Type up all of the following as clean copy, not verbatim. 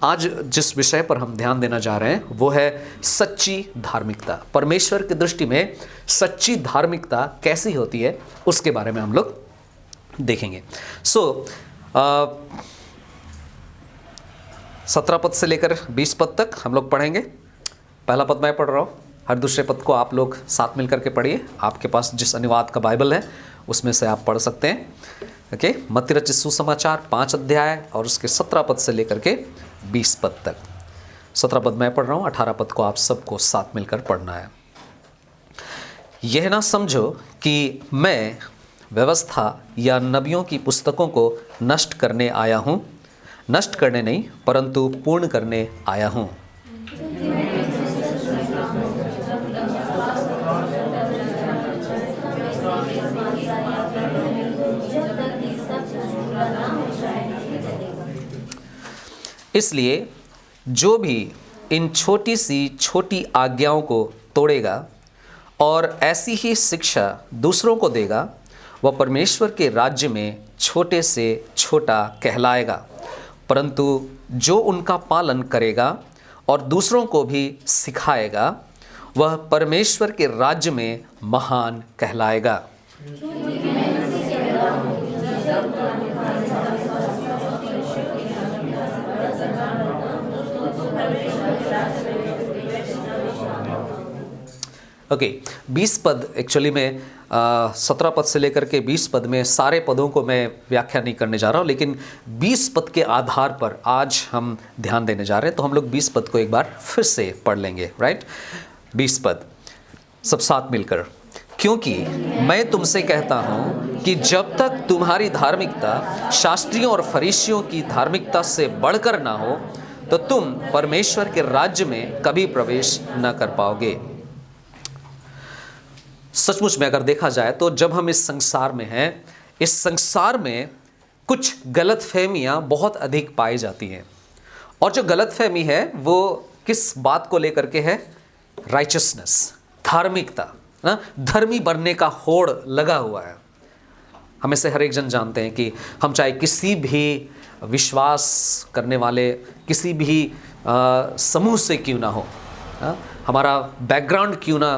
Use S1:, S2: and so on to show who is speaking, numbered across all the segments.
S1: आज जिस विषय पर हम ध्यान देना जा रहे हैं वो है सच्ची धार्मिकता। परमेश्वर की दृष्टि में सच्ची धार्मिकता कैसी होती है उसके बारे में हम लोग देखेंगे। 17 पद से लेकर 20 पद तक हम लोग पढ़ेंगे। पहला पद मैं पढ़ रहा हूँ, हर दूसरे पद को आप लोग साथ मिल करके पढ़िए। आपके पास जिस अनुवाद का बाइबल है उसमें से आप पढ़ सकते हैं। ओके, मत्ती रचित सुसमाचार 5 अध्याय और उसके 17 पद से लेकर के 20 पद तक। 17 पद मैं पढ़ रहा हूँ, 18 पद को आप सबको साथ मिलकर पढ़ना है। यह ना समझो कि मैं व्यवस्था या नबियों की पुस्तकों को नष्ट करने आया हूँ। नष्ट करने नहीं परंतु पूर्ण करने आया हूँ। इसलिए जो भी इन छोटी सी छोटी आज्ञाओं को तोड़ेगा और ऐसी ही शिक्षा दूसरों को देगा वह परमेश्वर के राज्य में छोटे से छोटा कहलाएगा, परंतु जो उनका पालन करेगा और दूसरों को भी सिखाएगा वह परमेश्वर के राज्य में महान कहलाएगा। ओके, 20 पद एक्चुअली में 17 पद से लेकर के 20 पद में सारे पदों को मैं व्याख्या नहीं करने जा रहा हूँ, लेकिन 20 पद के आधार पर आज हम ध्यान देने जा रहे हैं। तो हम लोग 20 पद को एक बार फिर से पढ़ लेंगे। राइट, 20 पद सब साथ मिलकर। क्योंकि मैं तुमसे कहता हूँ कि जब तक तुम्हारी धार्मिकता शास्त्रियों और फरीसियों की धार्मिकता से बढ़कर ना हो तो तुम परमेश्वर के राज्य में कभी प्रवेश न कर पाओगे। सचमुच में अगर देखा जाए तो जब हम इस संसार में हैं, इस संसार में कुछ गलतफहमियां बहुत अधिक पाई जाती हैं। और जो गलतफहमी है वो किस बात को लेकर के है? राइचसनेस, धार्मिकता, ना, धर्मी बनने का होड़ लगा हुआ है। हमें से हर एक जन जानते हैं कि हम चाहे किसी भी विश्वास करने वाले किसी भी समूह से क्यों ना हो, हमारा बैकग्राउंड क्यों ना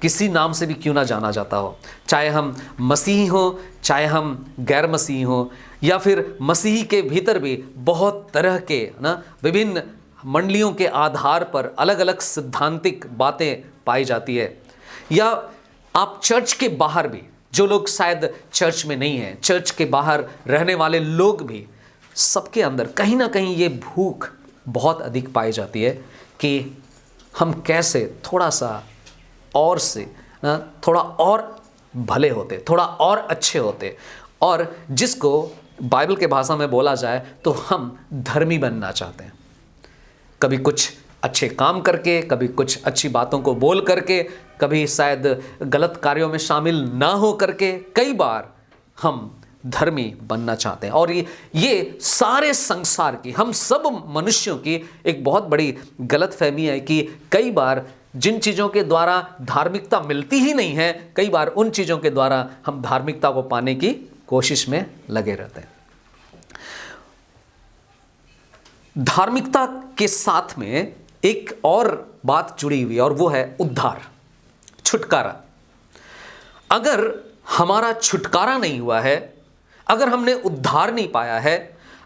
S1: किसी नाम से भी क्यों ना जाना जाता हो, चाहे हम मसीही हो चाहे हम गैर मसीही हो, या फिर मसीही के भीतर भी बहुत तरह के ना विभिन्न मंडलियों के आधार पर अलग अलग सिद्धांतिक बातें पाई जाती है। या आप चर्च के बाहर भी, जो लोग शायद चर्च में नहीं हैं, चर्च के बाहर रहने वाले लोग भी, सबके अंदर कहीं ना कहीं ये भूख बहुत अधिक पाई जाती है कि हम कैसे थोड़ा सा और से ना थोड़ा और भले होते, थोड़ा और अच्छे होते, और जिसको बाइबल के भाषा में बोला जाए तो हम धर्मी बनना चाहते हैं। कभी कुछ अच्छे काम करके, कभी कुछ अच्छी बातों को बोल करके, कभी शायद गलत कार्यों में शामिल ना हो करके, कई बार हम धर्मी बनना चाहते हैं। और ये सारे संसार की, हम सब मनुष्यों की एक बहुत बड़ी गलतफहमी है कि कई बार जिन चीज़ों के द्वारा धार्मिकता मिलती ही नहीं है, कई बार उन चीज़ों के द्वारा हम धार्मिकता को पाने की कोशिश में लगे रहते हैं। धार्मिकता के साथ में एक और बात जुड़ी हुई है और वो है उद्धार, छुटकारा। अगर हमारा छुटकारा नहीं हुआ है, अगर हमने उद्धार नहीं पाया है,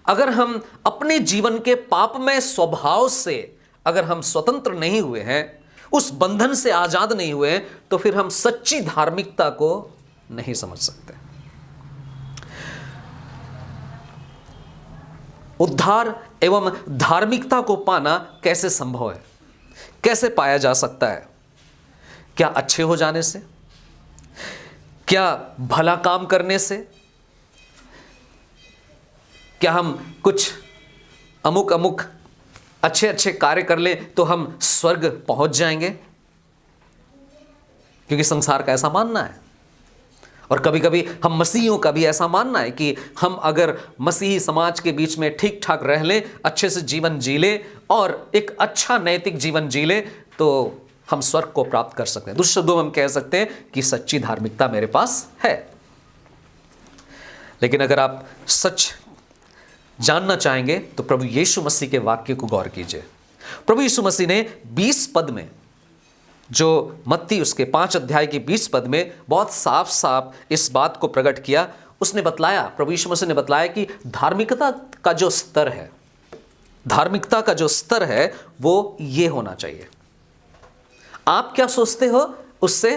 S1: अगर हम अपने जीवन के पापमय स्वभाव से अगर हम स्वतंत्र नहीं हुए हैं, उस बंधन से आजाद नहीं हुए, तो फिर हम सच्ची धार्मिकता को नहीं समझ सकते। उद्धार एवं धार्मिकता को पाना कैसे संभव है, कैसे पाया जा सकता है? क्या अच्छे हो जाने से? क्या भला काम करने से? क्या हम कुछ अमुक अच्छे अच्छे कार्य कर ले तो हम स्वर्ग पहुंच जाएंगे? क्योंकि संसार का ऐसा मानना है, और कभी कभी हम मसीहियों का भी ऐसा मानना है कि हम अगर मसीही समाज के बीच में ठीक ठाक रह लें, अच्छे से जीवन जी ले और एक अच्छा नैतिक जीवन जी ले, तो हम स्वर्ग को प्राप्त कर सकते हैं। दूसरे शब्दों में हम कह सकते हैं कि सच्ची धार्मिकता मेरे पास है। लेकिन अगर आप सच जानना चाहेंगे तो प्रभु यीशु मसीह के वाक्य को गौर कीजिए। प्रभु यीशु मसीह ने 20 पद में, जो मत्ती उसके 5 अध्याय की 20 पद में बहुत साफ साफ इस बात को प्रकट किया। उसने बतलाया, प्रभु यीशु मसीह ने बतलाया कि धार्मिकता का जो स्तर है, धार्मिकता का जो स्तर है वो ये होना चाहिए। आप क्या सोचते हो उससे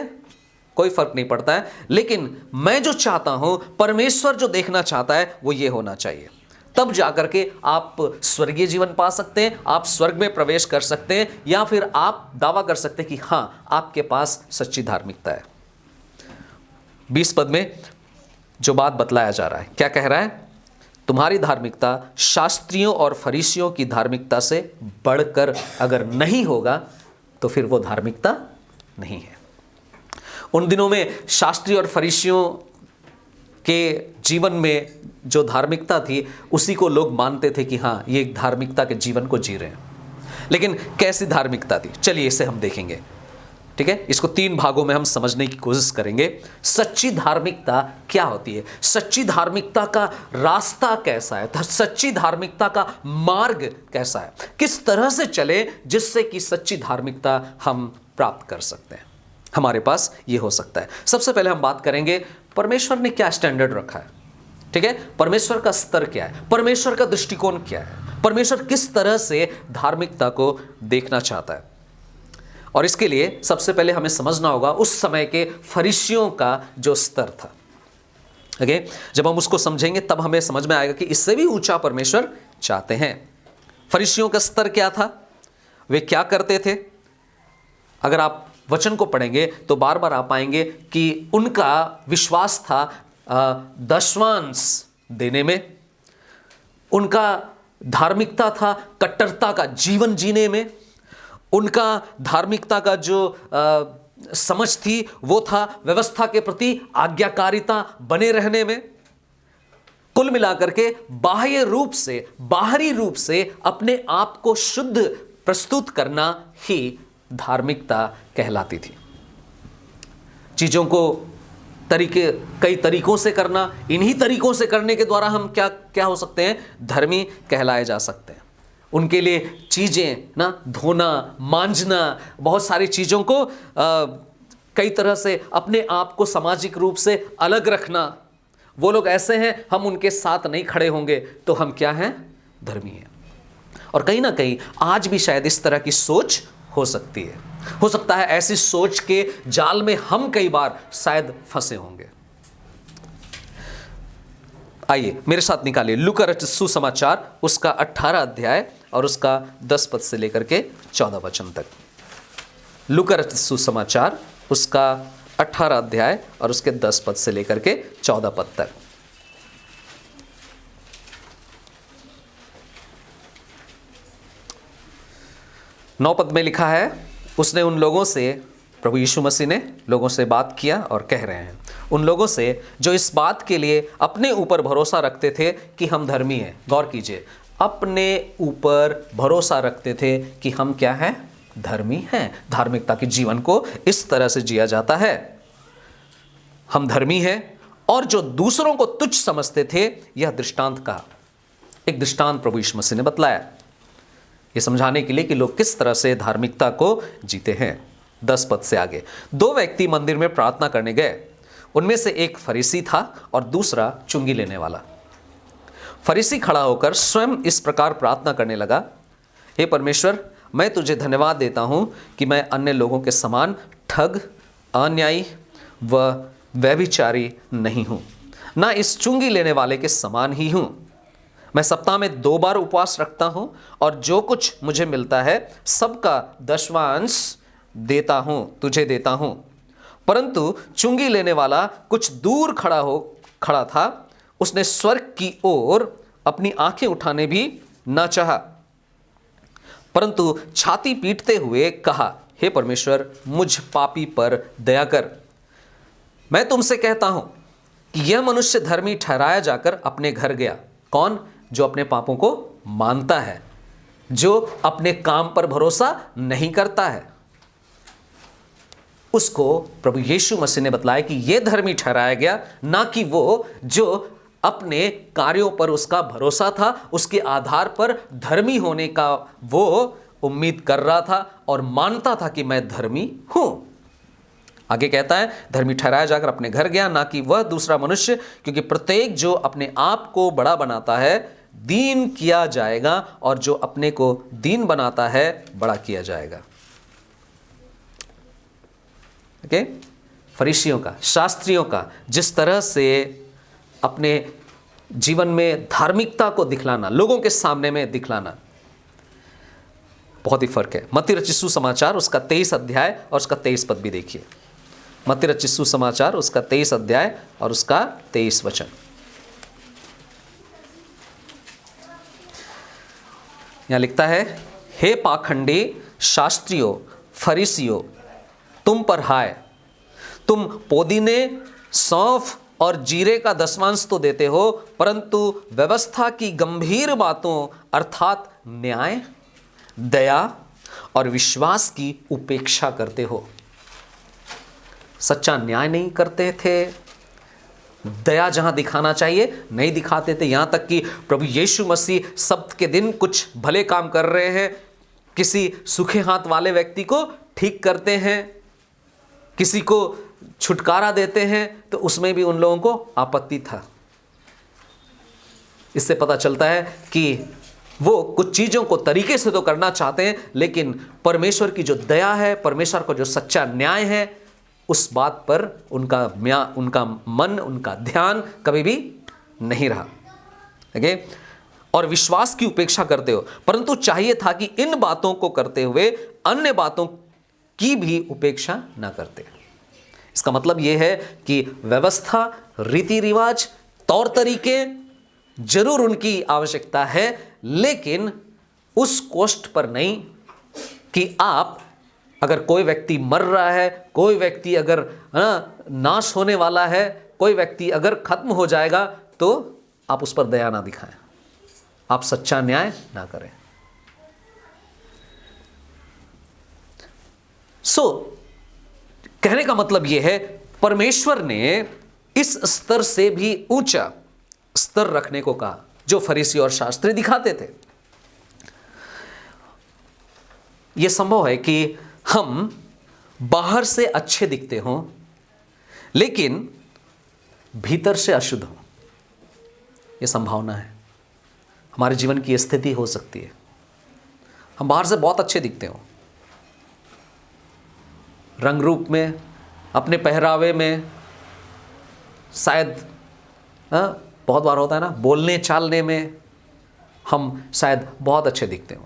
S1: कोई फर्क नहीं पड़ता है, लेकिन मैं जो चाहता हूं, परमेश्वर जो देखना चाहता है वो ये होना चाहिए। तब जाकर के आप स्वर्गीय जीवन पा सकते हैं, आप स्वर्ग में प्रवेश कर सकते हैं, या फिर आप दावा कर सकते हैं कि हां, आपके पास सच्ची धार्मिकता है। 20 पद में जो बात बतलाया जा रहा है, क्या कह रहा है? तुम्हारी धार्मिकता शास्त्रियों और फरीसियों की धार्मिकता से बढ़कर अगर नहीं होगा तो फिर वो धार्मिकता नहीं है। उन दिनों में शास्त्री और फरीसियों के जीवन में जो धार्मिकता थी उसी को लोग मानते थे कि हाँ, ये एक धार्मिकता के जीवन को जी रहे हैं। लेकिन कैसी धार्मिकता थी, चलिए इसे हम देखेंगे। ठीक है, इसको 3 भागों में हम समझने की कोशिश करेंगे। सच्ची धार्मिकता क्या होती है, सच्ची धार्मिकता का रास्ता कैसा है, सच्ची धार्मिकता का मार्ग कैसा है, किस तरह से चले जिससे कि सच्ची धार्मिकता हम प्राप्त कर सकते हैं, हमारे पास ये हो सकता है। सबसे पहले हम बात करेंगे परमेश्वर ने क्या स्टैंडर्ड रखा है। ठीक है, परमेश्वर का स्तर क्या है, परमेश्वर का दृष्टिकोण क्या है, परमेश्वर किस तरह से धार्मिकता को देखना चाहता है। और इसके लिए सबसे पहले हमें समझना होगा उस समय के फरीसियों का जो स्तर था। ओके, जब हम उसको समझेंगे तब हमें समझ में आएगा कि इससे भी ऊंचा परमेश्वर चाहते हैं। फरीसियों का स्तर क्या था, वे क्या करते थे? अगर आप वचन को पढ़ेंगे तो बार बार आप पाएंगे कि उनका विश्वास था दशवांश देने में, उनका धार्मिकता था कट्टरता का जीवन जीने में, उनका धार्मिकता का जो समझ थी वो था व्यवस्था के प्रति आज्ञाकारिता बने रहने में। कुल मिलाकर के बाह्य रूप से, बाहरी रूप से अपने आप को शुद्ध प्रस्तुत करना ही धार्मिकता कहलाती थी। चीजों को कई तरीकों से करना, इन्हीं तरीकों से करने के द्वारा हम क्या हो सकते हैं, धर्मी कहलाए जा सकते हैं। उनके लिए चीजें ना धोना, मांजना, बहुत सारी चीजों को कई तरह से अपने आप को सामाजिक रूप से अलग रखना। वो लोग ऐसे हैं, हम उनके साथ नहीं खड़े होंगे तो हम क्या हैं, धर्मी हैं। और कहीं ना कहीं आज भी शायद इस तरह की सोच हो सकती है, हो सकता है ऐसी सोच के जाल में हम कई बार शायद फंसे होंगे। आइए मेरे साथ निकालिए लूका रचित सुसमाचार उसका 18 अध्याय और उसका 10 पद से लेकर के 14 वचन तक। लूका रचित सुसमाचार उसका 18 अध्याय और उसके 10 पद से लेकर के 14 पद तक। नौ पद में लिखा है, उसने उन लोगों से, प्रभु यीशु मसीह ने लोगों से बात किया और कह रहे हैं, उन लोगों से जो इस बात के लिए अपने ऊपर भरोसा रखते थे कि हम धर्मी हैं। गौर कीजिए, अपने ऊपर भरोसा रखते थे कि हम क्या हैं, धर्मी हैं। धार्मिकता के जीवन को इस तरह से जिया जाता है, हम धर्मी हैं। और जो दूसरों को तुच्छ समझते थे, यह दृष्टांत का एक दृष्टांत प्रभु यीशु मसीह ने बतलाया, ये समझाने के लिए कि लोग किस तरह से धार्मिकता को जीते हैं। 10 पद से आगे, 2 व्यक्ति मंदिर में प्रार्थना करने गए, उनमें से एक फरीसी था और दूसरा चुंगी लेने वाला। फरीसी खड़ा होकर स्वयं इस प्रकार प्रार्थना करने लगा, हे परमेश्वर, मैं तुझे धन्यवाद देता हूं कि मैं अन्य लोगों के समान ठग, अन्यायी व व्यभिचारी नहीं हूं, ना इस चुंगी लेने वाले के समान ही हूं। मैं सप्ताह में 2 बार उपवास रखता हूं और जो कुछ मुझे मिलता है सबका दशवांश देता हूं, तुझे देता हूं। परंतु चुंगी लेने वाला कुछ दूर खड़ा था, उसने स्वर्ग की ओर अपनी आंखें उठाने भी न चाहा, परंतु छाती पीटते हुए कहा, हे परमेश्वर, मुझ पापी पर दया कर। मैं तुमसे कहता हूं कि यह मनुष्य धर्मी ठहराया जाकर अपने घर गया। कौन? जो अपने पापों को मानता है, जो अपने काम पर भरोसा नहीं करता है, उसको प्रभु यीशु मसीह ने बतलाया कि यह धर्मी ठहराया गया, ना कि वो जो अपने कार्यों पर उसका भरोसा था, उसके आधार पर धर्मी होने का वो उम्मीद कर रहा था और मानता था कि मैं धर्मी हूं। आगे कहता है, धर्मी ठहराया जाकर अपने घर गया, ना कि वह दूसरा मनुष्य, क्योंकि प्रत्येक जो अपने आप को बड़ा बनाता है दीन किया जाएगा, और जो अपने को दीन बनाता है बड़ा किया जाएगा। ओके? फरीसियों का, शास्त्रियों का जिस तरह से अपने जीवन में धार्मिकता को दिखलाना, लोगों के सामने में दिखलाना, बहुत ही फर्क है। मत्ती रचित सुसमाचार उसका 23 अध्याय और उसका 23 पद भी देखिए। मत्ती रचित सुसमाचार उसका 23 अध्याय और उसका 23 वचन। यहां लिखता है, हे पाखंडी शास्त्रियों फरीसियों, तुम पर हाय, तुम पुदीने, सौंफ और जीरे का दशमांश तो देते हो, परंतु व्यवस्था की गंभीर बातों अर्थात न्याय, दया और विश्वास की उपेक्षा करते हो। सच्चा न्याय नहीं करते थे, दया जहां दिखाना चाहिए नहीं दिखाते थे। यहां तक कि प्रभु यीशु मसीह सब्त के दिन कुछ भले काम कर रहे हैं, किसी सूखे हाथ वाले व्यक्ति को ठीक करते हैं, किसी को छुटकारा देते हैं, तो उसमें भी उन लोगों को आपत्ति था। इससे पता चलता है कि वो कुछ चीजों को तरीके से तो करना चाहते हैं, लेकिन परमेश्वर की जो दया है, परमेश्वर का जो सच्चा न्याय है, उस बात पर उनका मन, उनका ध्यान कभी भी नहीं रहा। ओके? और विश्वास की उपेक्षा करते हो, परंतु चाहिए था कि इन बातों को करते हुए अन्य बातों की भी उपेक्षा ना करते। इसका मतलब यह है कि व्यवस्था, रीति रिवाज, तौर तरीके जरूर उनकी आवश्यकता है, लेकिन उस कॉस्ट पर नहीं कि आप, अगर कोई व्यक्ति मर रहा है, कोई व्यक्ति अगर नाश होने वाला है, कोई व्यक्ति अगर खत्म हो जाएगा, तो आप उस पर दया ना दिखाएं, आप सच्चा न्याय ना करें। कहने का मतलब यह है, परमेश्वर ने इस स्तर से भी ऊंचा स्तर रखने को कहा जो फरीसी और शास्त्री दिखाते थे। यह संभव है कि हम बाहर से अच्छे दिखते हों, लेकिन भीतर से अशुद्ध हों। यह संभावना है, हमारे जीवन की स्थिति हो सकती है। हम बाहर से बहुत अच्छे दिखते हों, रंग रूप में, अपने पहरावे में, शायद बहुत बार होता है ना, बोलने चालने में हम शायद बहुत अच्छे दिखते हों,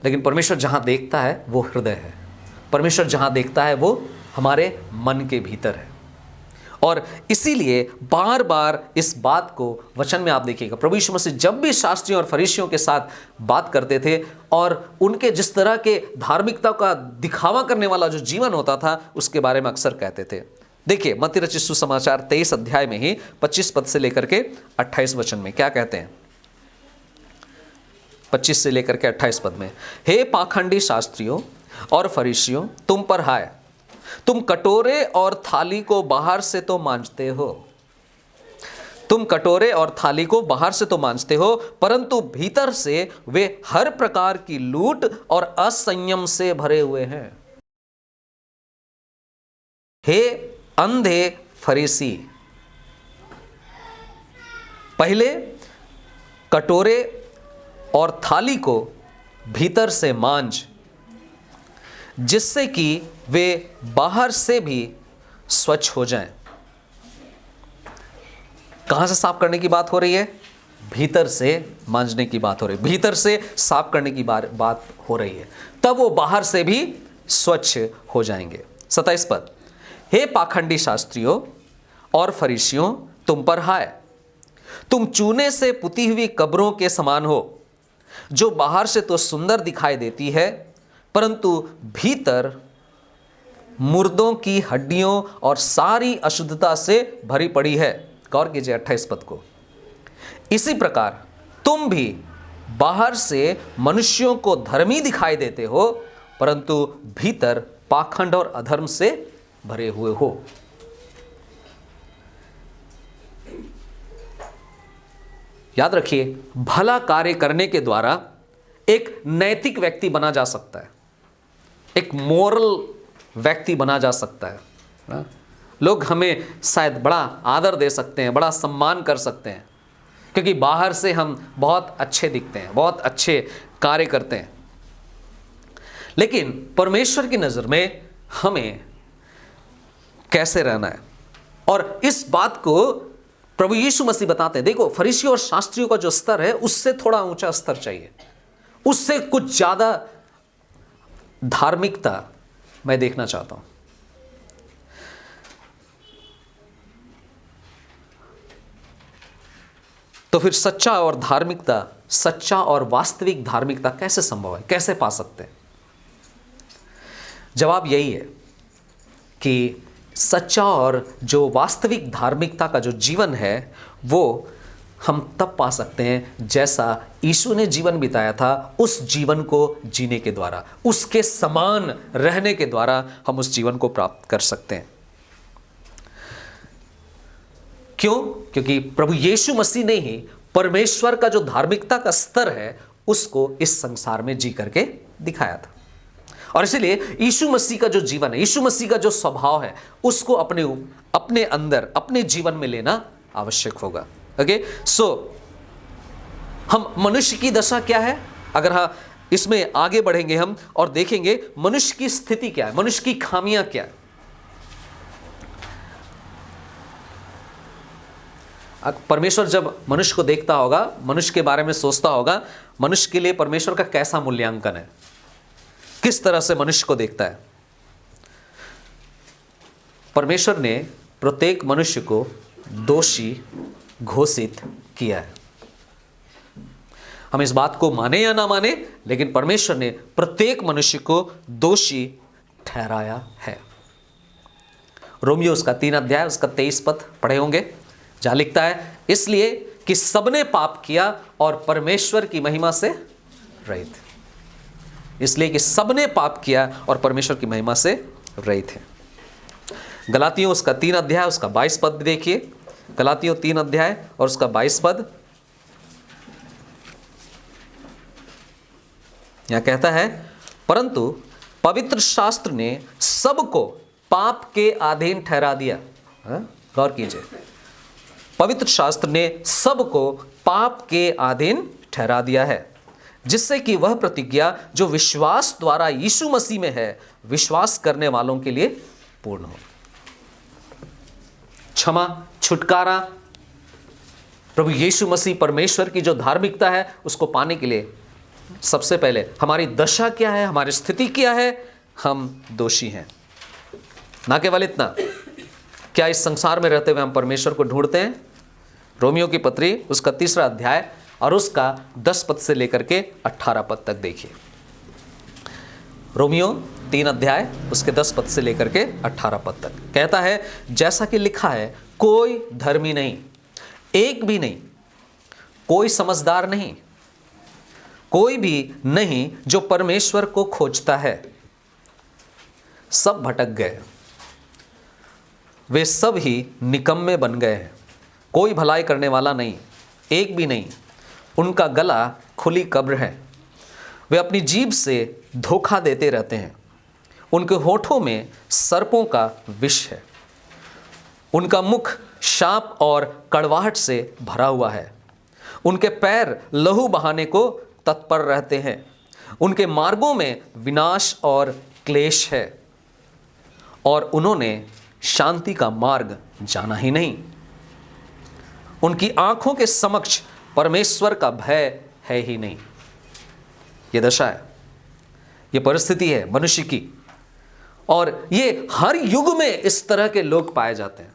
S1: लेकिन परमेश्वर जहां देखता है वो हृदय है। परमेश्वर जहां देखता है वो हमारे मन के भीतर है। और इसीलिए बार बार इस बात को वचन में आप देखिएगा, प्रभु यीशु मसीह जब भी शास्त्रियों और फरीसियों के साथ बात करते थे और उनके जिस तरह के धार्मिकता का दिखावा करने वाला जो जीवन होता था, उसके बारे में अक्सर कहते थे। देखिए मत्ती रचित सुसमाचार 23 अध्याय में ही 25 पद से लेकर के 28 वचन में क्या कहते हैं। 25 से लेकर के 28 पद में, हे पाखंडी शास्त्रियों और फरीसियों, तुम पर हाय, तुम कटोरे और थाली को बाहर से तो मांजते हो, तुम कटोरे और थाली को बाहर से तो मांजते हो, परंतु भीतर से वे हर प्रकार की लूट और असंयम से भरे हुए हैं। हे अंधे फरीसी, पहले कटोरे और थाली को भीतर से मांज, जिससे कि वे बाहर से भी स्वच्छ हो जाएं। कहां से साफ करने की बात हो रही है? भीतर से मांजने की बात हो रही है, भीतर से साफ करने की बात हो रही है, तब वो बाहर से भी स्वच्छ हो जाएंगे। 27 पद, हे पाखंडी शास्त्रियों और फरीसियों, तुम पर हाय, तुम चूने से पुती हुई कब्रों के समान हो, जो बाहर से तो सुंदर दिखाई देती है, परंतु भीतर मुर्दों की हड्डियों और सारी अशुद्धता से भरी पड़ी है। गौर कीजिए 28 पद को। इसी प्रकार तुम भी बाहर से मनुष्यों को धर्मी दिखाई देते हो, परंतु भीतर पाखंड और अधर्म से भरे हुए हो। याद रखिए, भला कार्य करने के द्वारा एक नैतिक व्यक्ति बना जा सकता है, एक मोरल व्यक्ति बना जा सकता है ना? लोग हमें शायद बड़ा आदर दे सकते हैं, बड़ा सम्मान कर सकते हैं, क्योंकि बाहर से हम बहुत अच्छे दिखते हैं, बहुत अच्छे कार्य करते हैं। लेकिन परमेश्वर की नज़र में हमें कैसे रहना है, और इस बात को प्रभु यीशु मसीह बताते हैं। देखो, फरीसियों और शास्त्रियों का जो स्तर है उससे थोड़ा ऊंचा स्तर चाहिए, उससे कुछ ज़्यादा धार्मिकता मैं देखना चाहता हूं। तो फिर सच्चा और धार्मिकता, सच्चा और वास्तविक धार्मिकता कैसे संभव है, कैसे पा सकते हैं? जवाब यही है कि सच्चा और जो वास्तविक धार्मिकता का जो जीवन है वो हम तब पा सकते हैं जैसा यीशु ने जीवन बिताया था, उस जीवन को जीने के द्वारा, उसके समान रहने के द्वारा हम उस जीवन को प्राप्त कर सकते हैं। क्यों? क्योंकि प्रभु यीशु मसीह ने ही परमेश्वर का जो धार्मिकता का स्तर है उसको इस संसार में जी करके दिखाया था। और इसीलिए यीशु मसीह का जो जीवन है, यीशु मसीह का जो स्वभाव है, उसको अपने अंदर, अपने जीवन में लेना आवश्यक होगा। ओके, सो हम मनुष्य की दशा क्या है, अगर हाँ इसमें आगे बढ़ेंगे हम और देखेंगे मनुष्य की स्थिति क्या है, मनुष्य की खामियां क्या है। परमेश्वर जब मनुष्य को देखता होगा, मनुष्य के बारे में सोचता होगा, मनुष्य के लिए परमेश्वर का कैसा मूल्यांकन है, किस तरह से मनुष्य को देखता है? परमेश्वर ने प्रत्येक मनुष्य को दोषी घोषित किया है। हम इस बात को माने या ना माने, लेकिन परमेश्वर ने प्रत्येक मनुष्य को दोषी ठहराया है। रोमियो उसका 3 अध्याय उसका 23 पद पढ़े होंगे, जहां लिखता है, इसलिए कि सबने पाप किया और परमेश्वर की महिमा से रहित। इसलिए कि सबने पाप किया और परमेश्वर की महिमा से रहित है। गलातियों उसका 3 अध्याय उसका 22 पद भी देखिए, गलातियों 3 अध्याय और उसका 22 पद। यहां कहता है, परंतु पवित्र शास्त्र ने सबको पाप के अधीन ठहरा दिया। गौर कीजिए, पवित्र शास्त्र ने सबको पाप के अधीन ठहरा दिया है, जिससे कि वह प्रतिज्ञा जो विश्वास द्वारा यीशु मसीह में है, विश्वास करने वालों के लिए पूर्ण हो। क्षमा, छुटकारा, प्रभु यीशु मसीह परमेश्वर की जो धार्मिकता है उसको पाने के लिए सबसे पहले हमारी दशा क्या है, हमारी स्थिति क्या है? हम दोषी हैं। ना केवल इतना, क्या इस संसार में रहते हुए हम परमेश्वर को ढूंढते हैं? रोमियो की पत्री उसका 3 अध्याय और उसका 10 पद से लेकर के 18 पद तक देखिए। रोमियो 3 अध्याय उसके 10 पद से लेकर के 18 पद तक कहता है, जैसा कि लिखा है, कोई धर्मी नहीं, एक भी नहीं, कोई समझदार नहीं, कोई भी नहीं जो परमेश्वर को खोजता है। सब भटक गए, वे सब ही निकम्मे बन गए हैं, कोई भलाई करने वाला नहीं, एक भी नहीं। उनका गला खुली कब्र है, वे अपनी जीभ से धोखा देते रहते हैं, उनके होठों में सर्पों का विष है, उनका मुख शाप और कड़वाहट से भरा हुआ है, उनके पैर लहू बहाने को तत्पर रहते हैं, उनके मार्गों में विनाश और क्लेश है, और उन्होंने शांति का मार्ग जाना ही नहीं। उनकी आंखों के समक्ष परमेश्वर का भय है ही नहीं। ये दशा है, ये परिस्थिति है मनुष्य की, और ये हर युग में इस तरह के लोग पाए जाते हैं।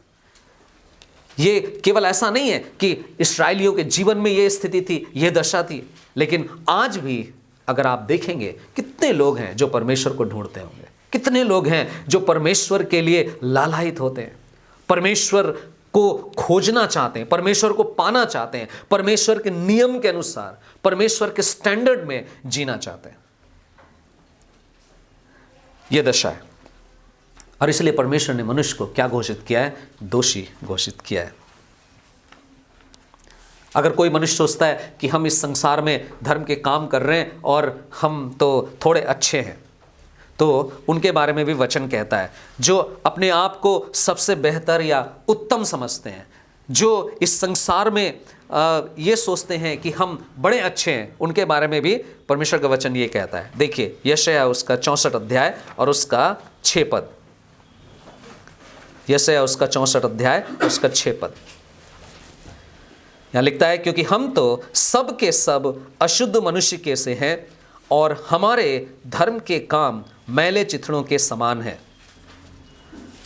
S1: ये केवल ऐसा नहीं है कि इस्राएलियों के जीवन में ये स्थिति थी, ये दशा थी, लेकिन आज भी अगर आप देखेंगे कितने लोग हैं जो परमेश्वर को ढूंढते होंगे, कितने लोग हैं जो परमेश्वर के लिए लालायित होते हैं, परमेश्वर को खोजना चाहते हैं, परमेश्वर को पाना चाहते हैं, परमेश्वर के नियम के अनुसार, परमेश्वर के स्टैंडर्ड में जीना चाहते हैं। यह दशा है, और इसलिए परमेश्वर ने मनुष्य को क्या घोषित किया है? दोषी घोषित किया है। अगर कोई मनुष्य सोचता है कि हम इस संसार में धर्म के काम कर रहे हैं और हम तो थोड़े अच्छे हैं, तो उनके बारे में भी वचन कहता है, जो अपने आप को सबसे बेहतर या उत्तम समझते हैं, जो इस संसार में ये सोचते हैं कि हम बड़े अच्छे हैं, उनके बारे में भी परमेश्वर का वचन ये कहता है। देखिए यशायाह उसका 64 अध्याय और उसका 6 पद। यशायाह उसका 64 अध्याय उसका 6 पद यहाँ लिखता है, क्योंकि हम तो सब के सब अशुद्ध मनुष्य के से हैं और हमारे धर्म के काम मैले चिथड़ों के समान हैं।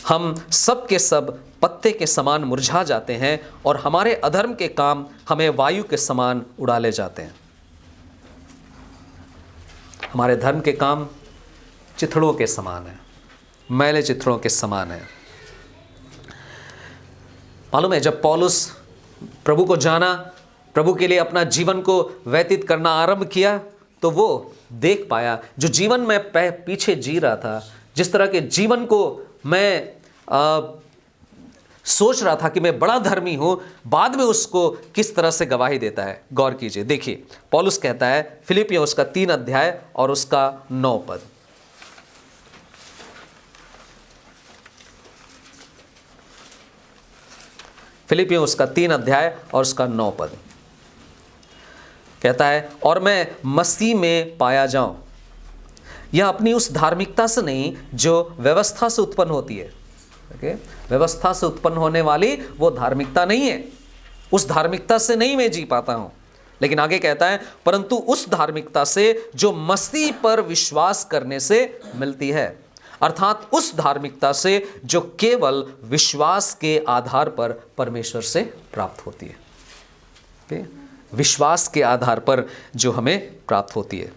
S1: हम सब के सब पत्ते के समान मुरझा जाते हैं और हमारे अधर्म के काम हमें वायु के समान उड़ा ले जाते हैं। हमारे धर्म के काम चिथड़ों के समान है, मैले चिथड़ों के समान है। मालूम है, जब पौलुस प्रभु को जाना, प्रभु के लिए अपना जीवन को व्यतीत करना आरंभ किया, तो वो देख पाया जो जीवन में पीछे जी रहा था, जिस तरह के जीवन को मैं सोच रहा था कि मैं बड़ा धर्मी हूं, बाद में उसको किस तरह से गवाही देता है। गौर कीजिए, देखिए पौलुस कहता है फिलिपियों उसका 3 अध्याय और उसका 9 पद। फिलिपियों उसका 3 अध्याय और उसका 9 पद कहता है, और मैं मसीह में पाया जाऊं। यह अपनी उस धार्मिकता से नहीं जो व्यवस्था से उत्पन्न होती है। व्यवस्था से उत्पन्न होने वाली वो धार्मिकता नहीं है, उस धार्मिकता से नहीं मैं जी पाता हूं। लेकिन आगे कहता है, परंतु उस धार्मिकता से जो मसीह पर विश्वास करने से मिलती है, अर्थात उस धार्मिकता से जो केवल विश्वास के आधार पर परमेश्वर से प्राप्त होती है। विश्वास के आधार पर जो हमें प्राप्त होती है।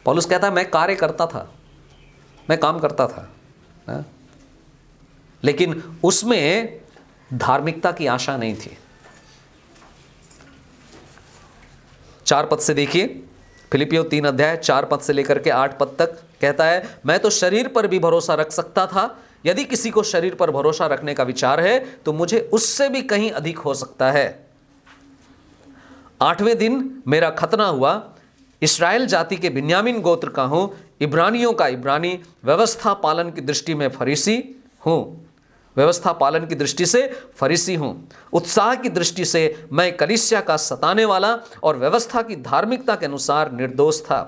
S1: पौलुस कहता है, मैं कार्य करता था, मैं काम करता था ना? लेकिन उसमें धार्मिकता की आशा नहीं थी। 4 पद से देखिए, फिलिपियों 3 अध्याय 4 पद से लेकर के 8 पद तक कहता है, मैं तो शरीर पर भी भरोसा रख सकता था। यदि किसी को शरीर पर भरोसा रखने का विचार है तो मुझे उससे भी कहीं अधिक हो सकता है। 8वें दिन मेरा खतना हुआ। इस्राएल जाति के बिन्यामीन गोत्र का हूं, इब्रानियों का इब्रानी, व्यवस्था पालन की दृष्टि में फरीसी हूं, व्यवस्था पालन की दृष्टि से फरीसी हूं, उत्साह की दृष्टि से मैं कलीसिया का सताने वाला और व्यवस्था की धार्मिकता के अनुसार निर्दोष था।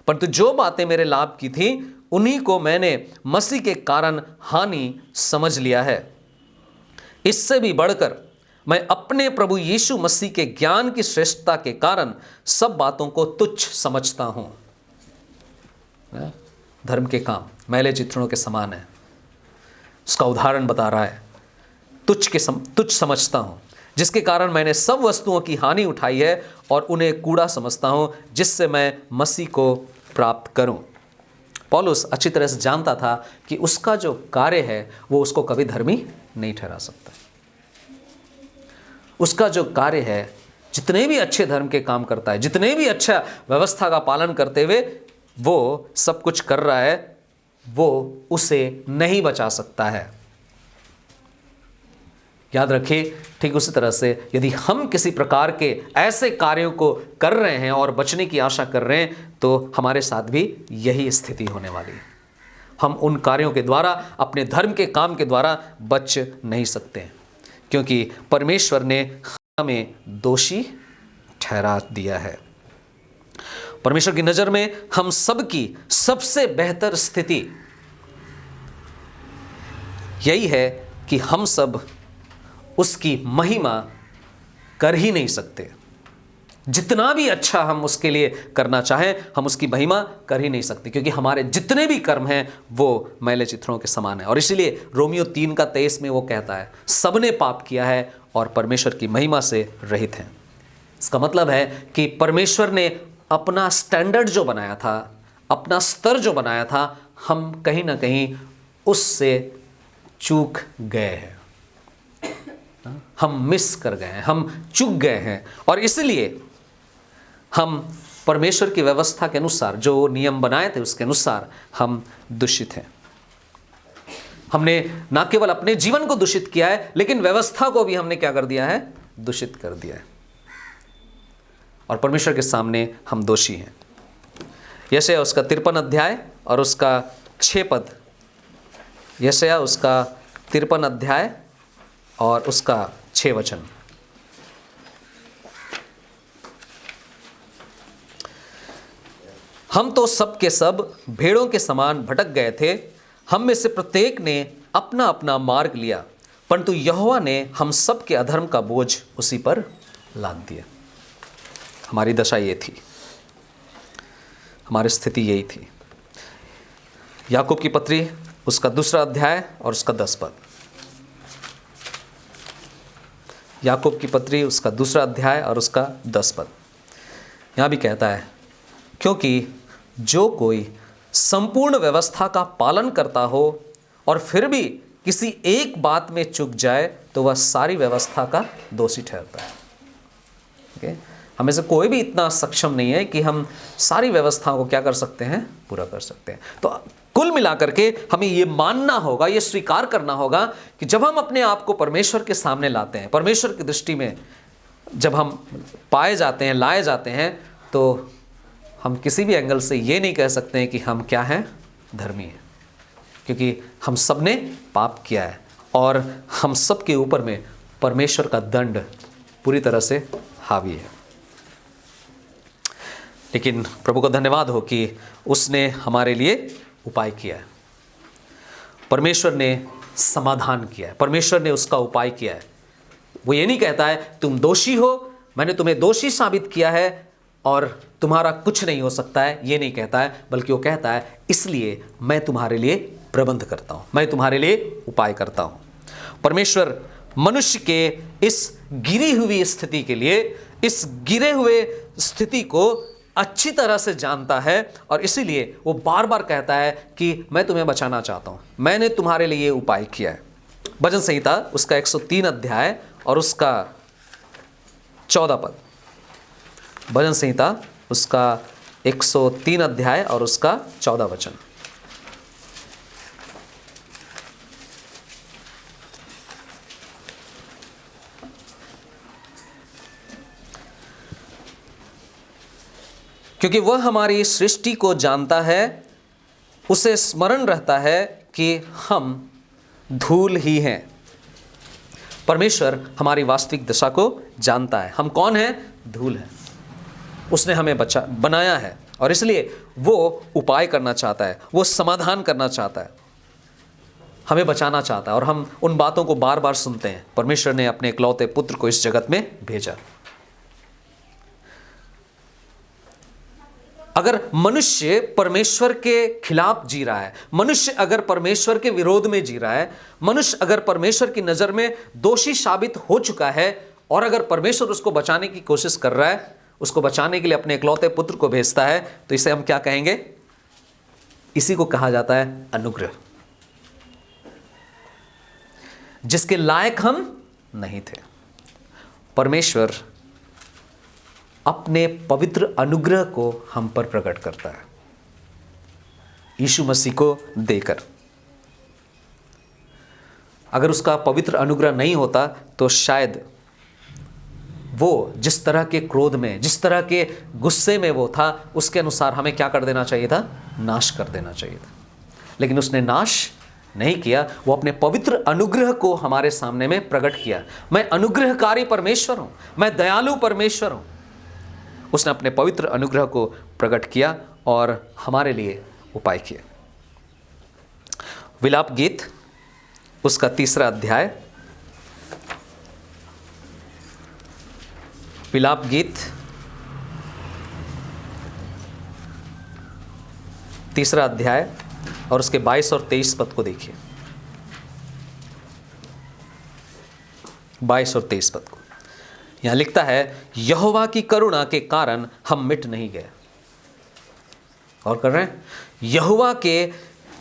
S1: परंतु जो बातें मेरे लाभ की थी उन्हीं को मैंने मसीह के कारण हानि समझ लिया है। इससे भी बढ़कर मैं अपने प्रभु यीशु मसीह के ज्ञान की श्रेष्ठता के कारण सब बातों को तुच्छ समझता हूं। धर्म के काम मैले चिथड़ों के समान है, उसका उदाहरण बता रहा है। तुच्छ समझता हूं, जिसके कारण मैंने सब वस्तुओं की हानि उठाई है और उन्हें कूड़ा समझता हूं, जिससे मैं मसीह को प्राप्त करूं। पौलुस अच्छी तरह से जानता था कि उसका जो कार्य है वो उसको कभी धर्मी नहीं ठहरा सकता। उसका जो कार्य है, जितने भी अच्छे धर्म के काम करता है, जितने भी अच्छा व्यवस्था का पालन करते हुए वो सब कुछ कर रहा है, वो उसे नहीं बचा सकता है। याद रखिए, ठीक उसी तरह से यदि हम किसी प्रकार के ऐसे कार्यों को कर रहे हैं और बचने की आशा कर रहे हैं, तो हमारे साथ भी यही स्थिति होने वाली है। हम उन कार्यों के द्वारा, अपने धर्म के काम के द्वारा बच नहीं सकते हैं, क्योंकि परमेश्वर ने हमें दोषी ठहरा दिया है। परमेश्वर की नजर में हम सब की सबसे बेहतर स्थिति यही है कि हम सब उसकी महिमा कर ही नहीं सकते। जितना भी अच्छा हम उसके लिए करना चाहें, हम उसकी महिमा कर ही नहीं सकते, क्योंकि हमारे जितने भी कर्म हैं वो मैले चिथड़ों के समान है। और इसीलिए रोमियो 3:23 में वो कहता है, सबने पाप किया है और परमेश्वर की महिमा से रहित हैं। इसका मतलब है कि परमेश्वर ने अपना स्टैंडर्ड जो बनाया था, अपना स्तर जो बनाया था, हम कहीं ना कहीं उससे चूक गए हैं, हम मिस कर गए हैं, हम चूक गए हैं। और इसलिए हम परमेश्वर की व्यवस्था के अनुसार, जो नियम बनाए थे उसके अनुसार हम दूषित हैं। हमने ना केवल अपने जीवन को दूषित किया है, लेकिन व्यवस्था को भी हमने क्या कर दिया है? दूषित कर दिया है। और परमेश्वर के सामने हम दोषी हैं। यशायाह उसका 53 अध्याय और उसका 6 पद। यशायाह उसका 53 अध्याय और उसका 6 वचन। हम तो सब के सब भेड़ों के समान भटक गए थे, हम में से प्रत्येक ने अपना अपना मार्ग लिया, परंतु यहोवा ने हम सब के अधर्म का बोझ उसी पर लाद दिया। हमारी दशा ये थी, हमारी स्थिति यही थी। याकूब की पत्री उसका 2 अध्याय और उसका 10 पद। याकूब की पत्री उसका 2 अध्याय और उसका 10 पद। यहाँ भी कहता है, क्योंकि जो कोई संपूर्ण व्यवस्था का पालन करता हो और फिर भी किसी एक बात में चूक जाए तो वह सारी व्यवस्था का दोषी ठहरता है। okay? हमें से कोई भी इतना सक्षम नहीं है कि हम सारी व्यवस्थाओं को क्या कर सकते हैं, पूरा कर सकते हैं। तो कुल मिलाकर के हमें ये मानना होगा, ये स्वीकार करना होगा कि जब हम अपने आप को परमेश्वर के सामने लाते हैं, परमेश्वर की दृष्टि में जब हम पाए जाते हैं, लाए जाते हैं, तो हम किसी भी एंगल से ये नहीं कह सकते हैं कि हम क्या हैं, धर्मी हैं, क्योंकि हम सब ने पाप किया है और हम सब के ऊपर में परमेश्वर का दंड पूरी तरह से हावी है। लेकिन प्रभु का धन्यवाद हो कि उसने हमारे लिए उपाय किया है। परमेश्वर ने समाधान किया है, परमेश्वर ने उसका उपाय किया है। वो ये नहीं कहता है तुम दोषी हो, मैंने तुम्हें दोषी साबित किया है और तुम्हारा कुछ नहीं हो सकता है, ये नहीं कहता है, बल्कि वो कहता है इसलिए मैं तुम्हारे लिए प्रबंध करता हूँ, मैं तुम्हारे लिए उपाय करता हूँ। परमेश्वर मनुष्य के इस गिरी हुई स्थिति के लिए, इस गिरे हुए स्थिति को अच्छी तरह से जानता है और इसीलिए वो बार बार कहता है कि मैं तुम्हें बचाना चाहता हूँ, मैंने तुम्हारे लिए उपाय किया है। भजन संहिता उसका 103 अध्याय और उसका 14 पद। भजन संहिता उसका 103 अध्याय और उसका 14 वचन। क्योंकि वह हमारी सृष्टि को जानता है, उसे स्मरण रहता है कि हम धूल ही हैं। परमेश्वर हमारी वास्तविक दशा को जानता है, हम कौन हैं, धूल हैं। उसने हमें बनाया है और इसलिए वो उपाय करना चाहता है, वो समाधान करना चाहता है, हमें बचाना चाहता है। और हम उन बातों को बार बार सुनते हैं। परमेश्वर ने अपने इकलौते पुत्र को इस जगत में भेजा। अगर मनुष्य परमेश्वर के खिलाफ जी रहा है, मनुष्य अगर परमेश्वर के विरोध में जी रहा है, मनुष्य अगर परमेश्वर की नज़र में दोषी साबित हो चुका है और अगर परमेश्वर उसको बचाने की कोशिश कर रहा है, उसको बचाने के लिए अपने इकलौते पुत्र को भेजता है, तो इसे हम क्या कहेंगे? इसी को कहा जाता है अनुग्रह, जिसके लायक हम नहीं थे। परमेश्वर अपने पवित्र अनुग्रह को हम पर प्रकट करता है यीशु मसीह को देकर। अगर उसका पवित्र अनुग्रह नहीं होता तो शायद वो जिस तरह के क्रोध में, जिस तरह के गुस्से में वो था, उसके अनुसार हमें क्या कर देना चाहिए था? नाश कर देना चाहिए था। लेकिन उसने नाश नहीं किया, वो अपने पवित्र अनुग्रह को हमारे सामने में प्रकट किया। मैं अनुग्रहकारी परमेश्वर हूं, मैं दयालु परमेश्वर हूं। उसने अपने पवित्र अनुग्रह को प्रकट किया और हमारे लिए उपाय किए। विलाप गीत उसका 3 अध्याय, विलाप गीत 3 अध्याय और उसके 22 और 23 पद को देखिए। 22 और 23 पद को यहां लिखता है, यहोवा की करुणा के कारण हम मिट नहीं गए। और कर रहे हैं,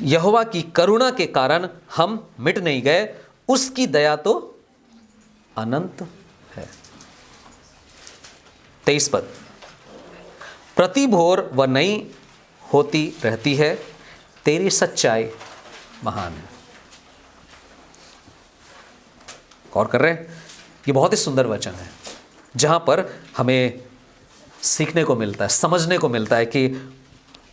S1: यहोवा की करुणा के कारण हम मिट नहीं गए, उसकी दया तो अनंत है। 23 पद, प्रति भोर वह नई होती रहती है, तेरी सच्चाई महान है। और कर रहे हैं, ये बहुत ही सुंदर वचन है जहां पर हमें सीखने को मिलता है, समझने को मिलता है कि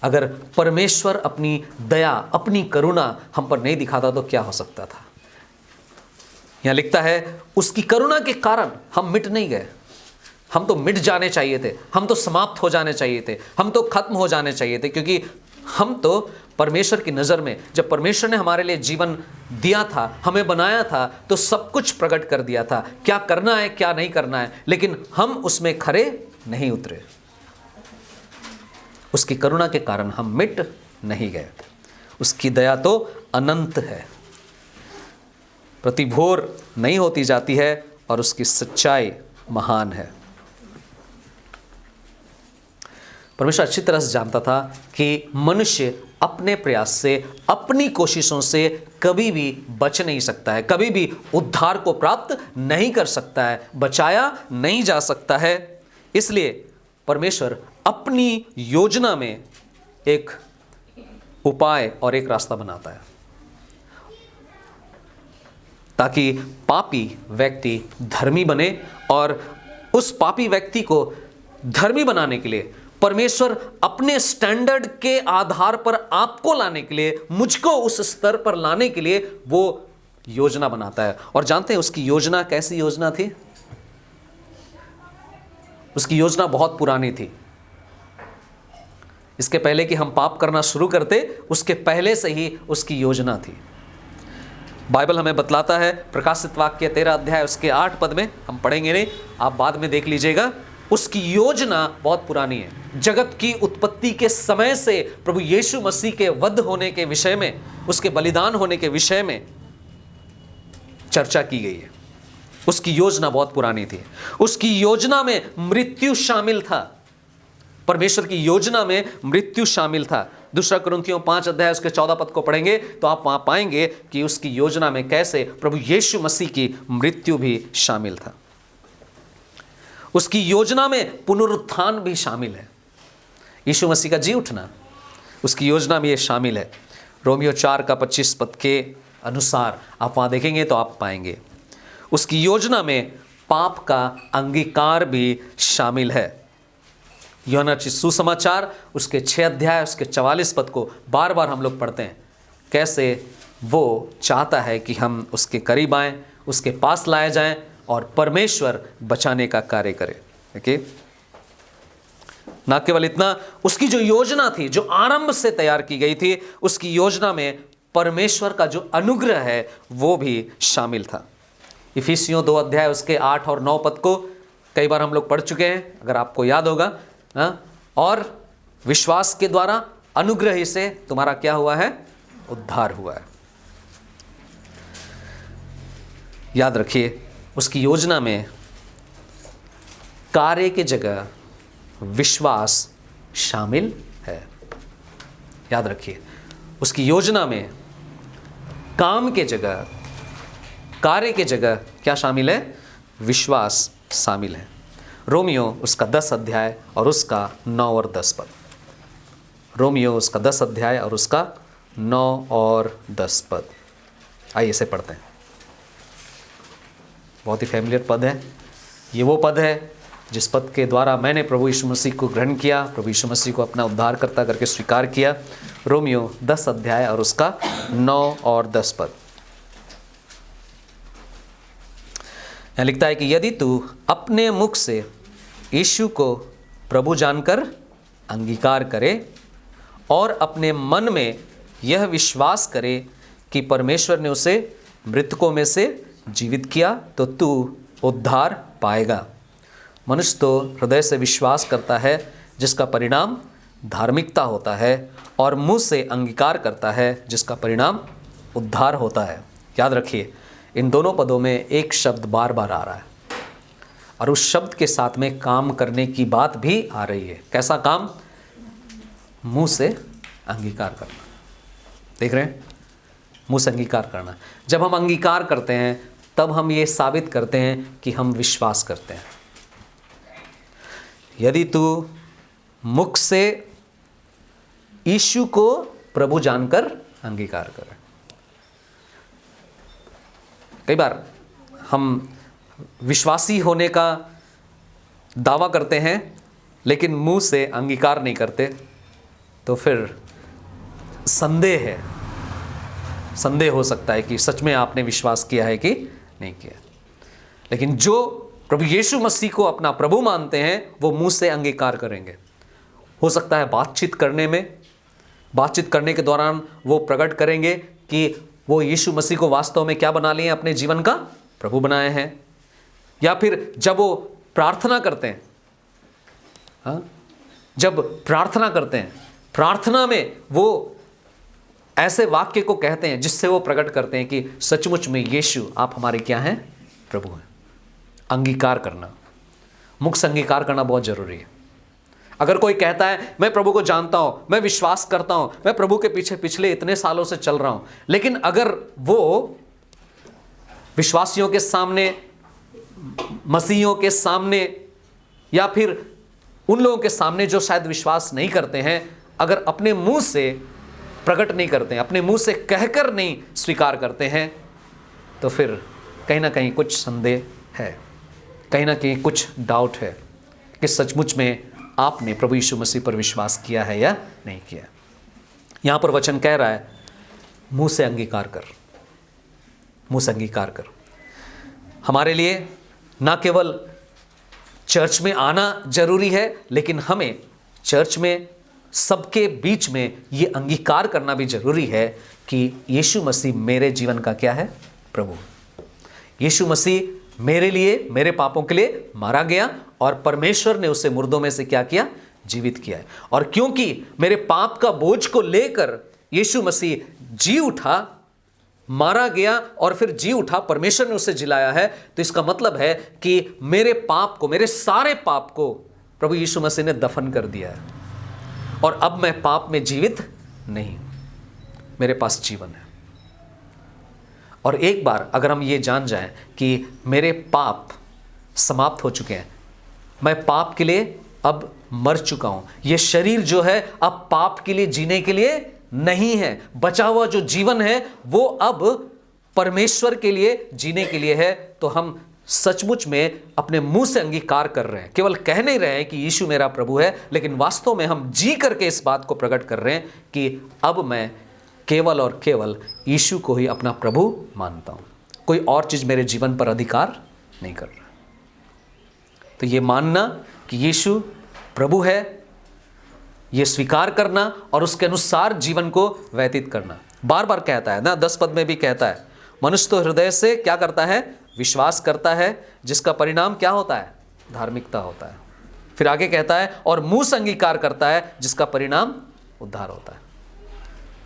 S1: अगर परमेश्वर अपनी दया, अपनी करुणा हम पर नहीं दिखाता तो क्या हो सकता था। यहां लिखता है उसकी करुणा के कारण हम मिट नहीं गए। हम तो मिट जाने चाहिए थे, हम तो समाप्त हो जाने चाहिए थे, हम तो खत्म हो जाने चाहिए थे, क्योंकि हम तो परमेश्वर की नज़र में, जब परमेश्वर ने हमारे लिए जीवन दिया था, हमें बनाया था, तो सब कुछ प्रकट कर दिया था, क्या करना है क्या नहीं करना है, लेकिन हम उसमें खरे नहीं उतरे। उसकी करुणा के कारण हम मिट नहीं गए। उसकी दया तो अनंत है, प्रतिभोर नहीं होती जाती है, और उसकी सच्चाई महान है। परमेश्वर अच्छी तरह से जानता था कि मनुष्य अपने प्रयास से, अपनी कोशिशों से कभी भी बच नहीं सकता है, कभी भी उद्धार को प्राप्त नहीं कर सकता है, बचाया नहीं जा सकता है। इसलिए परमेश्वर अपनी योजना में एक उपाय और एक रास्ता बनाता है, ताकि पापी व्यक्ति धर्मी बने, और उस पापी व्यक्ति को धर्मी बनाने के लिए परमेश्वर अपने स्टैंडर्ड के आधार पर आपको लाने के लिए, मुझको उस स्तर पर लाने के लिए वो योजना बनाता है। और जानते हैं उसकी योजना कैसी योजना थी? उसकी योजना बहुत पुरानी थी। इसके पहले कि हम पाप करना शुरू करते, उसके पहले से ही उसकी योजना थी। बाइबल हमें बतलाता है, प्रकाशित वाक्य 13 अध्याय उसके 8 पद में, हम पढ़ेंगे नहीं, आप बाद में देख लीजिएगा। उसकी योजना बहुत पुरानी है। जगत की उत्पत्ति के समय से प्रभु यीशु मसीह के वध होने के विषय में, उसके बलिदान होने के विषय में चर्चा की गई है। उसकी योजना बहुत पुरानी थी। उसकी योजना में मृत्यु शामिल था। परमेश्वर की योजना में मृत्यु शामिल था। दूसरा कुरिन्थियों 5 अध्याय उसके 14 पद को पढ़ेंगे तो आप वहां पाएंगे कि उसकी योजना में कैसे प्रभु यीशु मसीह की मृत्यु भी शामिल था। उसकी योजना में पुनरुत्थान भी शामिल है, यीशु मसीह का जी उठना, उसकी योजना में ये शामिल है। रोमियो 4 का 25 पद के अनुसार आप वहां देखेंगे तो आप पाएंगे उसकी योजना में पाप का अंगीकार भी शामिल है। यूहन्ना सुसमाचार उसके 6 अध्याय उसके 44 पद को बार बार हम लोग पढ़ते हैं, कैसे वो चाहता है कि हम उसके करीब आएं, उसके पास लाए जाएं और परमेश्वर बचाने का कार्य करे। देखिए, ना केवल इतना, उसकी जो योजना थी, जो आरंभ से तैयार की गई थी, उसकी योजना में परमेश्वर का जो अनुग्रह है वो भी शामिल था। इफिसियों 2 अध्याय उसके 8 और 9 पद को कई बार हम लोग पढ़ चुके हैं, अगर आपको याद होगा। और विश्वास के द्वारा अनुग्रह ही से तुम्हारा क्या हुआ है? उद्धार हुआ है। याद रखिए, उसकी योजना में कार्य की जगह विश्वास शामिल है। याद रखिए, उसकी योजना में काम के जगह, कार्य के जगह क्या शामिल है? विश्वास शामिल है। रोमियो उसका 10 अध्याय और उसका 9 और 10 पद। रोमियो उसका 10 अध्याय और उसका 9 और 10 पद। आइए इसे पढ़ते हैं। बहुत ही फैमिलियर पद है। ये वो पद है जिस पद के द्वारा मैंने प्रभु यीशु मसीह को ग्रहण किया, प्रभु यीशु मसीह को अपना उद्धारकर्ता करके स्वीकार किया। रोमियो 10 अध्याय और उसका 9 और 10 पद। यहाँ लिखता है कि यदि तू अपने मुख से यीशु को प्रभु जानकर अंगीकार करे और अपने मन में यह विश्वास करे कि परमेश्वर ने उसे मृतकों में से जीवित किया, तो तू उद्धार पाएगा। मनुष्य तो हृदय से विश्वास करता है, जिसका परिणाम धार्मिकता होता है, और मुंह से अंगीकार करता है, जिसका परिणाम उद्धार होता है। याद रखिए, इन दोनों पदों में एक शब्द बार बार आ रहा है, और उस शब्द के साथ में काम करने की बात भी आ रही है। कैसा काम? मुंह से अंगीकार करना। देख रहे हैं, मुंह से अंगीकार करना। जब हम अंगीकार करते हैं तब हम ये साबित करते हैं कि हम विश्वास करते हैं। यदि तू मुख से यीशु को प्रभु जानकर अंगीकार करे। कई बार हम विश्वासी होने का दावा करते हैं, लेकिन मुंह से अंगीकार नहीं करते, तो फिर संदेह है, संदेह हो सकता है कि सच में आपने विश्वास किया है कि नहीं किया। लेकिन जो प्रभु यीशु मसीह को अपना प्रभु मानते हैं वो मुंह से अंगीकार करेंगे। हो सकता है बातचीत करने के दौरान वो प्रकट करेंगे कि वो यीशु मसीह को वास्तव में क्या बना लिए, अपने जीवन का प्रभु बनाए हैं। या फिर जब वो प्रार्थना करते हैं, जब प्रार्थना करते हैं, प्रार्थना में वो ऐसे वाक्य को कहते हैं जिससे वो प्रकट करते हैं कि सचमुच में यीशु आप हमारे क्या हैं, प्रभु हैं। अंगीकार करना, मुख से अंगीकार करना बहुत जरूरी है। अगर कोई कहता है मैं प्रभु को जानता हूं, मैं विश्वास करता हूं, मैं प्रभु के पीछे पिछले इतने सालों से चल रहा हूं, लेकिन अगर वो विश्वासियों के सामने, मसीहियों के सामने, या फिर उन लोगों के सामने जो शायद विश्वास नहीं करते हैं, अगर अपने मुंह से प्रकट नहीं करते हैं, अपने मुंह से कहकर नहीं स्वीकार करते हैं, तो फिर कहीं ना कहीं कुछ संदेह है, कहीं ना कहीं कुछ डाउट है कि सचमुच में आपने प्रभु यीशु मसीह पर विश्वास किया है या नहीं किया। यहां पर वचन कह रहा है मुंह से अंगीकार कर, मुंह से अंगीकार कर। हमारे लिए ना केवल चर्च में आना जरूरी है, लेकिन हमें चर्च में सबके बीच में ये अंगीकार करना भी जरूरी है कि यीशु मसीह मेरे जीवन का क्या है, प्रभु। यीशु मसीह मेरे लिए, मेरे पापों के लिए मारा गया और परमेश्वर ने उसे मुर्दों में से क्या किया, जीवित किया है। और क्योंकि मेरे पाप का बोझ को लेकर यीशु मसीह जी उठा, मारा गया और फिर जी उठा, परमेश्वर ने उसे जिलाया है, तो इसका मतलब है कि मेरे पाप को, मेरे सारे पाप को प्रभु यीशु मसीह ने दफन कर दिया है और अब मैं पाप में जीवित नहीं हूं, मेरे पास जीवन है। और एक बार अगर हम ये जान जाएं कि मेरे पाप समाप्त हो चुके हैं, मैं पाप के लिए अब मर चुका हूं, ये शरीर जो है अब पाप के लिए जीने के लिए नहीं है, बचा हुआ जो जीवन है वो अब परमेश्वर के लिए जीने के लिए है, तो हम सचमुच में अपने मुंह से अंगीकार कर रहे हैं, केवल कह नहीं रहे हैं कि यीशु मेरा प्रभु है, लेकिन वास्तव में हम जी करके इस बात को प्रकट कर रहे हैं कि अब मैं केवल और केवल यीशु को ही अपना प्रभु मानता हूं, कोई और चीज मेरे जीवन पर अधिकार नहीं कर रहा। तो ये मानना कि यीशु प्रभु है, ये स्वीकार करना और उसके अनुसार जीवन को व्यतीत करना। बार बार कहता है ना, 10 पद में भी कहता है, मनुष्य तो हृदय से क्या करता है, विश्वास करता है, जिसका परिणाम क्या होता है, धार्मिकता होता है। फिर आगे कहता है और मुंह से अंगीकार करता है, जिसका परिणाम उद्धार होता है।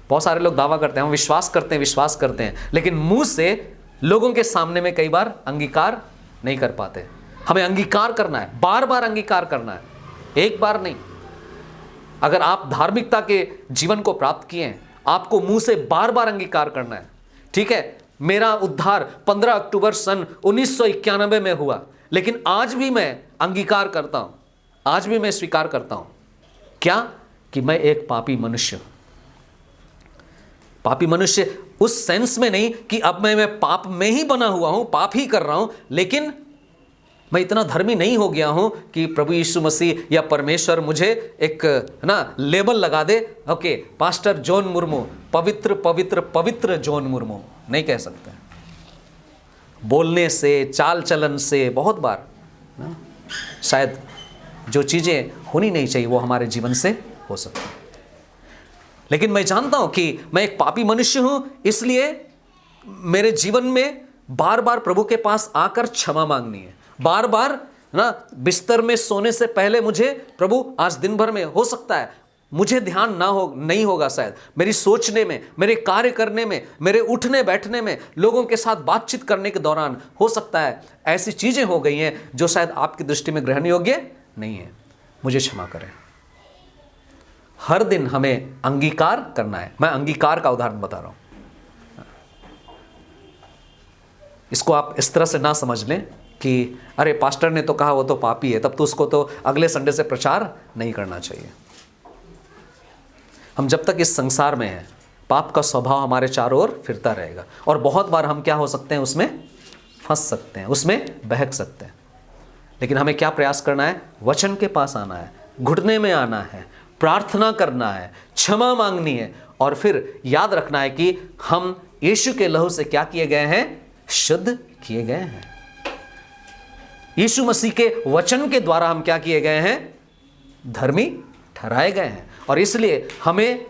S1: बहुत सारे लोग दावा करते हैं हम विश्वास करते हैं, लेकिन मुंह से लोगों के सामने में कई बार अंगीकार नहीं कर पाते। हमें अंगीकार करना है, बार बार अंगीकार करना है, एक बार नहीं। अगर आप धार्मिकता के जीवन को प्राप्त किए हैं, आपको मुंह से बार बार अंगीकार करना है। ठीक है, मेरा उद्धार 15 अक्टूबर सन 1991 में हुआ, लेकिन आज भी मैं अंगीकार करता हूं, आज भी मैं स्वीकार करता हूं क्या, कि मैं एक पापी मनुष्य। पापी मनुष्य उस सेंस में नहीं कि अब मैं पाप में ही बना हुआ हूं, पाप ही कर रहा हूं, लेकिन मैं इतना धर्मी नहीं हो गया हूं कि प्रभु यीशु मसीह या परमेश्वर मुझे एक लेबल लगा दे, ओके पास्टर जॉन मुर्मू, पवित्र पवित्र पवित्र जॉन मुर्मू। नहीं कह सकते। बोलने से, चाल चलन से बहुत बार ना, शायद जो चीजें होनी नहीं चाहिए वो हमारे जीवन से हो सकती है। लेकिन मैं जानता हूं कि मैं एक पापी मनुष्य हूं, इसलिए मेरे जीवन में बार बार प्रभु के पास आकर क्षमा मांगनी है। बार बार ना बिस्तर में सोने से पहले मुझे प्रभु आज दिन भर में हो सकता है मुझे ध्यान नहीं होगा, शायद मेरी सोचने में, मेरे कार्य करने में, मेरे उठने बैठने में, लोगों के साथ बातचीत करने के दौरान हो सकता है ऐसी चीजें हो गई हैं जो शायद आपकी दृष्टि में ग्रहण योग्य नहीं है। मुझे क्षमा करें। हर दिन हमें अंगीकार करना है। मैं अंगीकार का उदाहरण बता रहा हूं, इसको आप इस तरह से ना समझ लें कि अरे पास्टर ने तो कहा वो तो पापी है, तब तो उसको तो अगले संडे से प्रचार नहीं करना चाहिए। हम जब तक इस संसार में हैं, पाप का स्वभाव हमारे चारों ओर फिरता रहेगा और बहुत बार हम क्या हो सकते हैं, उसमें फंस सकते हैं, उसमें बहक सकते हैं। लेकिन हमें क्या प्रयास करना है, वचन के पास आना है, घुटने में आना है, प्रार्थना करना है, क्षमा मांगनी है और फिर याद रखना है कि हम यीशु के लहू से क्या किए गए हैं? शुद्ध किए गए हैं। यीशु मसीह के वचन के द्वारा हम क्या किए गए हैं? धर्मी ठहराए गए हैं। और इसलिए हमें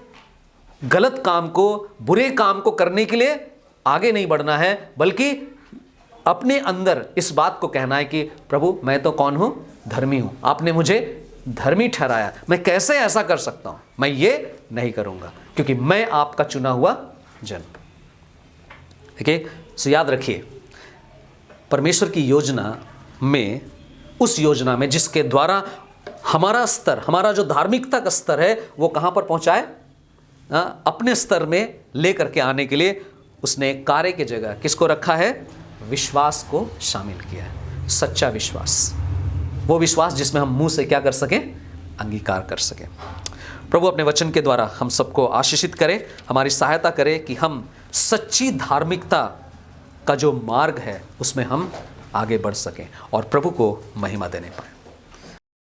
S1: गलत काम को, बुरे काम को करने के लिए आगे नहीं बढ़ना है, बल्कि अपने अंदर इस बात को कहना है कि प्रभु मैं तो कौन हूं? धर्मी हूं। आपने मुझे धर्मी ठहराया, मैं कैसे ऐसा कर सकता हूं? मैं ये नहीं करूंगा क्योंकि मैं आपका चुना हुआ जन। देखिए, सो याद रखिए, परमेश्वर की योजना में, उस योजना में जिसके द्वारा हमारा स्तर, हमारा जो धार्मिकता का स्तर है वो कहां पर पहुंचाए? अपने स्तर में लेकर के आने के लिए उसने कार्य की जगह किसको रखा है? विश्वास को शामिल किया है। सच्चा विश्वास, वो विश्वास जिसमें हम मुंह से क्या कर सकें? अंगीकार कर सकें। प्रभु अपने वचन के द्वारा हम सबको आशीषित करे, हमारी सहायता करे कि हम सच्ची धार्मिकता का जो मार्ग है उसमें हम आगे बढ़ सकें और प्रभु को महिमा देने पाएं।